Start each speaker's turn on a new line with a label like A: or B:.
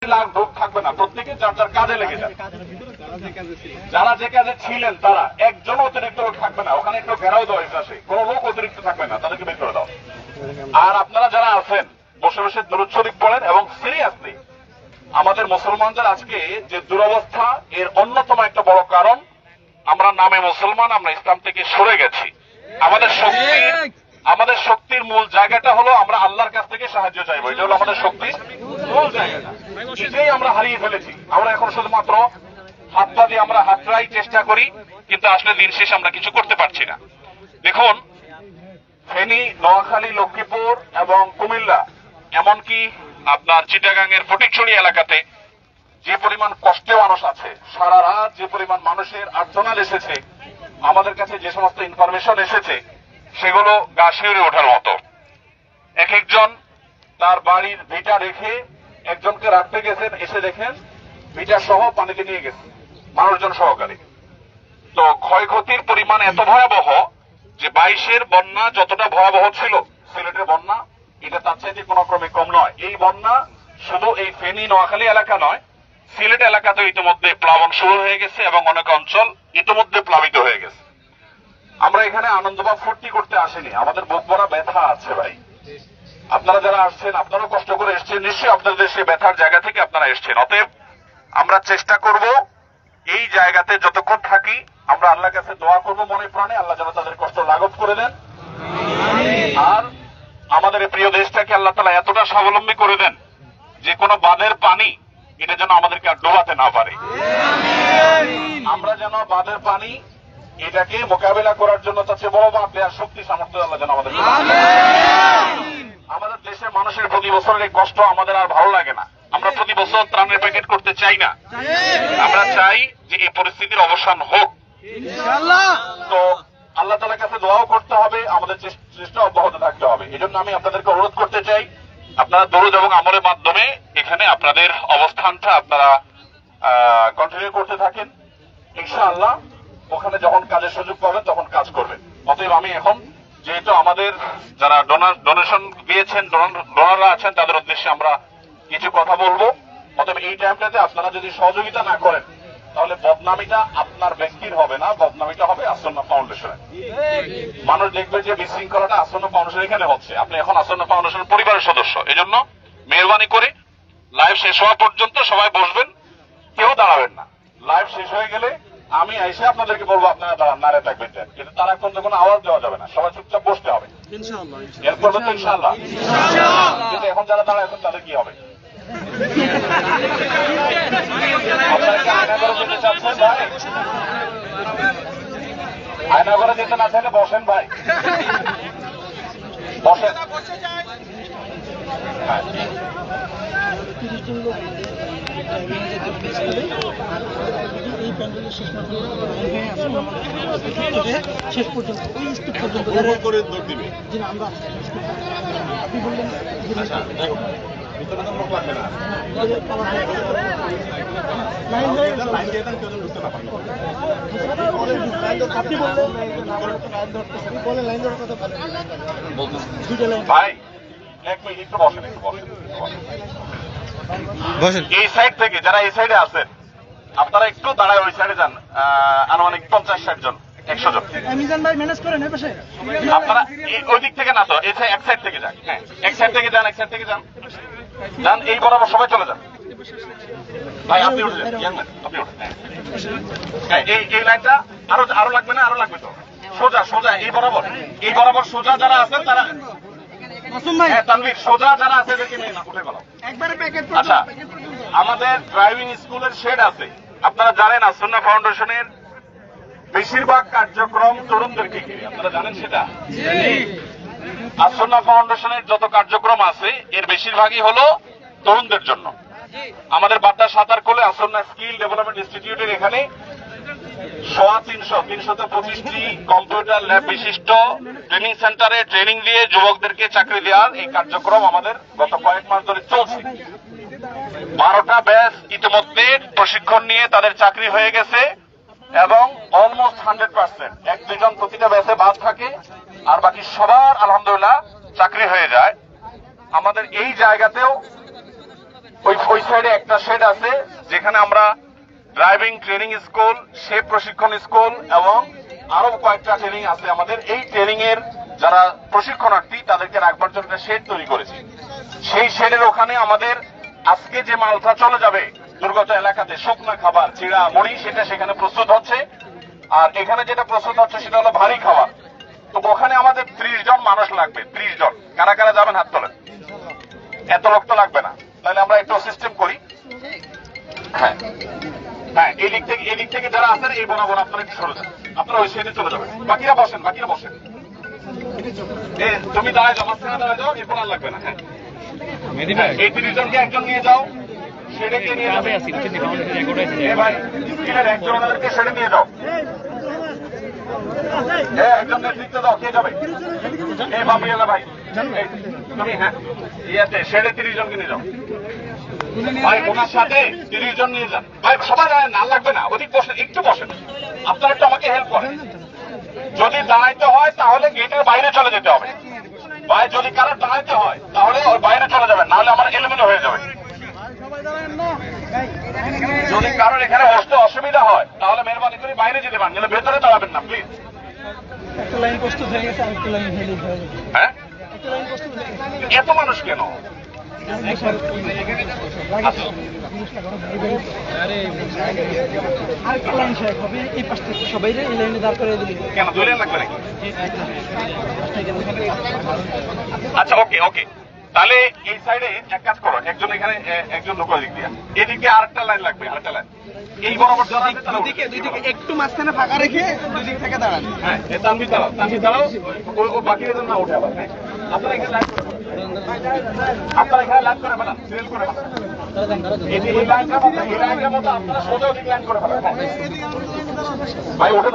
A: লাখ লোক থাকবে না, প্রত্যেকে যার যার কাজে লেগে যাবে। যারা যে কাজে ছিলেন তারা একজন অতিরিক্ত লোক থাকবে না, ওখানে একটু ঘেরাও দেওয়া আসে, কোন লোক অতিরিক্ত থাকবে না, তাদেরকে বের করে দাও। আর আপনারা যারা আছেন বসে বসে দুরূদ শরীফ পড়েন এবং সিরিয়াসলি আমাদের মুসলমানদের আজকে যে দুরবস্থা, এর অন্যতম একটা বড় কারণ আমরা নামে মুসলমান, আমরা ইসলাম থেকে সরে গেছি। আমাদের শক্তির মূল জায়গাটা হলো আমরা আল্লাহর কাছ থেকে সাহায্য চাইবো, এটা হলো আমাদের শক্তির মূল জায়গাটা। এটাই আমরা হারিয়ে ফেলেছি। আমরা এখন শুধুমাত্র হাত পা দিয়ে আমরা হাতটাই চেষ্টা করি, কিন্তু আসলে দিন শেষে আমরা কিছু করতে পারছি না। দেখুন, ফেনী, নোয়াখালী, লক্ষ্মীপুর এবং কুমিল্লা, এমনকি আপনার চিটাগাং এর ফটিকছড়ি এলাকাতে যে পরিমাণ কষ্টে মানুষ আছে, সারা রাত যে পরিমাণ মানুষের আর্তনাদ এসেছে, আমাদের কাছে যে সমস্ত ইনফরমেশন এসেছে সেগুলো গা শিউরে ওঠার মতো। এক একজন তার বাড়ির ভিটা রেখে একজনকে রাখতে গেছেন, এসে দেখেন ভিটা সহ পানিতে নিয়ে গেছে মানুষজন সহকারে। তো ক্ষয়ক্ষতির পরিমাণ এত ভয়াবহ যে 22-এর বন্যা যতটা ভয়াবহ ছিল, সিলেটের বন্যা এটা তার চাইতে কোনো ক্রমে কম নয়। এই বন্যা শুধু এই ফেনী নোয়াখালী এলাকা নয়, সিলেট এলাকাতে ইতিমধ্যে প্লাবন শুরু হয়ে গেছে এবং অনেক অঞ্চল ইতিমধ্যে প্লাবিত হয়ে গেছে। আমরা এখানে আনন্দ বা ফুর্তি করতে আসিনি, আমাদের বুক ভরা ব্যথা আছে ভাই। আপনারা যারা আসছেন, আপনারাও কষ্ট করে এসছেন, নিশ্চয়ই আপনাদের সেই ব্যথার জায়গা থেকে আপনারা এসছেন। অতএব আমরা চেষ্টা করব এই জায়গাতে যতক্ষণ থাকি আমরা আল্লাহর কাছে দোয়া করব মনে প্রাণে, আল্লাহ যেন তাদের কষ্ট লাঘব করে দেন। আর আমাদের এই প্রিয় দেশটাকে আল্লাহ তাআলা এতটা স্বাবলম্বী করে দেন যে কোনো বাঁধের পানি এটা যেন আমাদেরকে আর ডোবাতে না পারে। আমরা যেন বাঁধের পানি এটাকে মোকাবেলা করার জন্য তার চেয়ে বড় বাঁধ দেওয়ার শক্তি সামর্থ্য আল্লাহ যেন আমাদের। আমাদের দেশের মানুষের প্রতি বছরের এই কষ্ট আমাদের আর ভালো লাগে না। আমরা প্রতি বছর ত্রাণের প্যাকেট করতে চাই না, আমরা চাই যে এই পরিস্থিতির অবসান হোক। তো আল্লাহ তাআলার কাছে দোয়াও করতে হবে, আমাদের চেষ্টা অব্যাহত থাকতে হবে। এই জন্য আমি আপনাদেরকে অনুরোধ করতে চাই, আপনারা দরুদ এবং আমলের মাধ্যমে এখানে আপনাদের অবস্থানটা আপনারা কন্টিনিউ করতে থাকেন। ইনশাআল্লাহ ওখানে যখন কাজের সুযোগ পাবেন তখন কাজ করবেন। অতএব আমি এখন যেহেতু আমাদের যারা ডোনেশন দিয়েছেন, ডোনাররা আছেন, তাদের উদ্দেশ্যে আমরা কিছু কথা বলবো। অতএব এই টাইমটাতে আপনারা যদি সহযোগিতা না করেন তাহলে বদনামিটা আপনার ব্যক্তির হবে না, বদনামিটা হবে আসন্ন ফাউন্ডেশনের। মানুষ দেখবে যে বিশৃঙ্খলাটা আসন্ন ফাউন্ডেশন এখানে হচ্ছে। আপনি এখন আসন্ন ফাউন্ডেশনের পরিবারের সদস্য, এই জন্য মেহরবানি করে লাইভ শেষ হওয়া পর্যন্ত সবাই বসবেন, কেউ দাঁড়াবেন না। লাইভ শেষ হয়ে গেলে আমি এসে আপনাদেরকে বলবো আপনারা দাঁড়ান, নাড়ে থাকবেন, কিন্তু তারা এখন কোনো আওয়াজ দেওয়া যাবে না, সবাই চুপচাপ বসতে হবে। এরপর তো ইনশাআল্লাহ। কিন্তু এখন যারা দাঁড়ায় এখন তাদের কি হবে? আয়নাগরে যেতে চাচ্ছেন ভাই? আয়নাগরে যেতে না চাইলে বসেন ভাই, বসেন।
B: শেষ পর্যন্ত করে দৌড় দিবে। আপনি বললেন ভিতরে তো লোক লাগবে না, আপনি বললেন লাইন ধরার কথা
A: ভাই। এক মিনিট একটু বসেন, একটু বসেন। এই সাইড থেকে যারা এই সাইডে আছেন আপনারা একটু দাঁড়ায় ওই সাইডে যান, আনুমানিক 50-60 জন, 100 জন। আপনারা ওই দিক থেকে না তো, এই এক সাইড থেকে যান। হ্যাঁ, এক সাইড থেকে যান, এক সাইড থেকে যান, যান এই বরাবর সবাই চলে যান। ভাই আপনি উঠে যান, আপনি উঠেন। হ্যাঁ, এই লাইনটা আরো লাগবে না, আরো লাগবে তো। সোজা সোজা এই বরাবর সোজা যারা আছেন তারা, তানভীর সোজা যারা আছে দেখে নিয়ে না উঠে গেল। আচ্ছা, আমাদের ড্রাইভিং স্কুলের শেড আছে, আপনারা জানেন আসন্না ফাউন্ডেশনের বেশিরভাগ কার্যক্রম তরুণদেরকে ঘিরে, আপনারা জানেন সেটা। আসন্না ফাউন্ডেশনের যত কার্যক্রম আছে এর বেশিরভাগই হলো তরুণদের জন্য। আমাদের বাড্ডা সাঁতারকোলে আসন্না স্কিল ডেভেলপমেন্ট ইনস্টিটিউটের এখানে 325টি কম্পিউটার ল্যাব বিশিষ্ট ট্রেনিং সেন্টারে ট্রেনিং দিয়ে যুবকদেরকে চাকরি দেওয়ার এই কার্যক্রম আমাদের গত কয়েক মাস ধরে চলছে। 12টা ব্যাচ ইতিমধ্যে প্রশিক্ষণ নিয়ে তাদের চাকরি হয়ে গেছে এবং অলমোস্ট 100%, 1-2 জন প্রতিটা ব্যাচে বাদ থাকে, আর বাকি সবার আলহামদুলিল্লাহ চাকরি হয়ে যায়। আমাদের এই জায়গাতেও ওই সাইডে একটা শেড আছে যেখানে আমরা ড্রাইভিং ট্রেনিং স্কুল, শেফ প্রশিক্ষণ স্কুল এবং আরো কয়েকটা ট্রেনিং আছে আমাদের। এই ট্রেনিং এর যারা প্রশিক্ষণার্থী তাদেরকে রাখবার জন্য একটা শেড তৈরি করেছি। সেই শেডের ওখানে আমাদের আজকে যে মালটা চলে যাবে দুর্গত এলাকাতে, শুকনা খাবার, চিড়া, মুড়ি, সেটা সেখানে প্রস্তুত হচ্ছে। আর এখানে যেটা প্রস্তুত হচ্ছে সেটা হলো ভারী খাবার। তো ওখানে আমাদের 30 জন মানুষ লাগবে। 30 জন। কারা কারা যাবেন হাত তোলেন। এত লোক তো লাগবে না, তাহলে আমরা একটু সিস্টেম করি। হ্যাঁ হ্যাঁ, এদিক থেকে যারা আছেন এই বরাবর আপনারা একটু সরে যান, আপনারা ওই সাইডে চলে যাবেন। বাকিরা বসেন। তুমি দাঁড়ায় যাও, মাঝখানে দাঁড়ায় যাও, এরপর আর লাগবে না। হ্যাঁ, এই 30 জনকে একজন নিয়ে যাও, সেটা নিয়ে যাবে। ভাই একজন ওনাদেরকে সেটা নিয়ে যাও। একজন নেতৃত্ব দাও, কে যাবে? এই বাবুয়ালা ভাই, তুমি হ্যাঁ ইয়াতে সেটা 30 জনকে নিয়ে যাও। ভাই ওনার সাথে 30 জন নিয়ে যান। ভাই সবাই না লাগবে না, অধিক বসেন, একটু বসেন। আপনারা একটু আমাকে হেল্প করেন। যদি দাঁড়াইতে হয় তাহলে গেটের বাইরে চলে যেতে হবে। ভাই যদি কারো দাঁড়াইতে হয় তাহলে ওর বাইরে চলে যাবেন, নাহলে আমার এলোমেলো হয়ে যাবে। যদি কারোর এখানে বসতে অসুবিধা হয় তাহলে মেহরবানি করে বাইরে যেতে পারেন, কিন্তু ভেতরে দাঁড়াবেন না প্লিজ।
C: একটা লাইন প্রস্তুত হয়ে গেছে, আরেকটা লাইন হেলে হয়ে গেছে।
A: হ্যাঁ,
C: একটা লাইন প্রস্তুত হয়ে গেছে,
A: এত মানুষ কেন?
C: আরেকটা লাইন শেষ হবে। এই পাশ থেকে সবাই এই লাইনে দাঁড় করে দিলি
A: কেন 2 লাইন লাগবে নাকি? আচ্ছা, ওকে। তাহলে এই সাইডে এক কাজ করো, একজন এখানে, একজন লোক দিক দিয়া, এদিকে আরেকটা লাইন লাগবে, আরেকটা লাইন। এই বরাবর যারা আছে তারা
C: দুই দিকে একটু মাঝখানে ফাঁকা রেখে দুই দিক থেকে দাঁড়ান।
A: হ্যাঁ, তানভীর দাঁড়াও, ও বাকি জন না উঠে আবার। হ্যাঁ, আপনারা এখানে লাইন করে ফেলান, সিরিয়াল করে ফেলান। এই লাইনটার মতো আপনারা সোজা ওদিকে লাইন করে ফেলান। ভাই ওঠেন।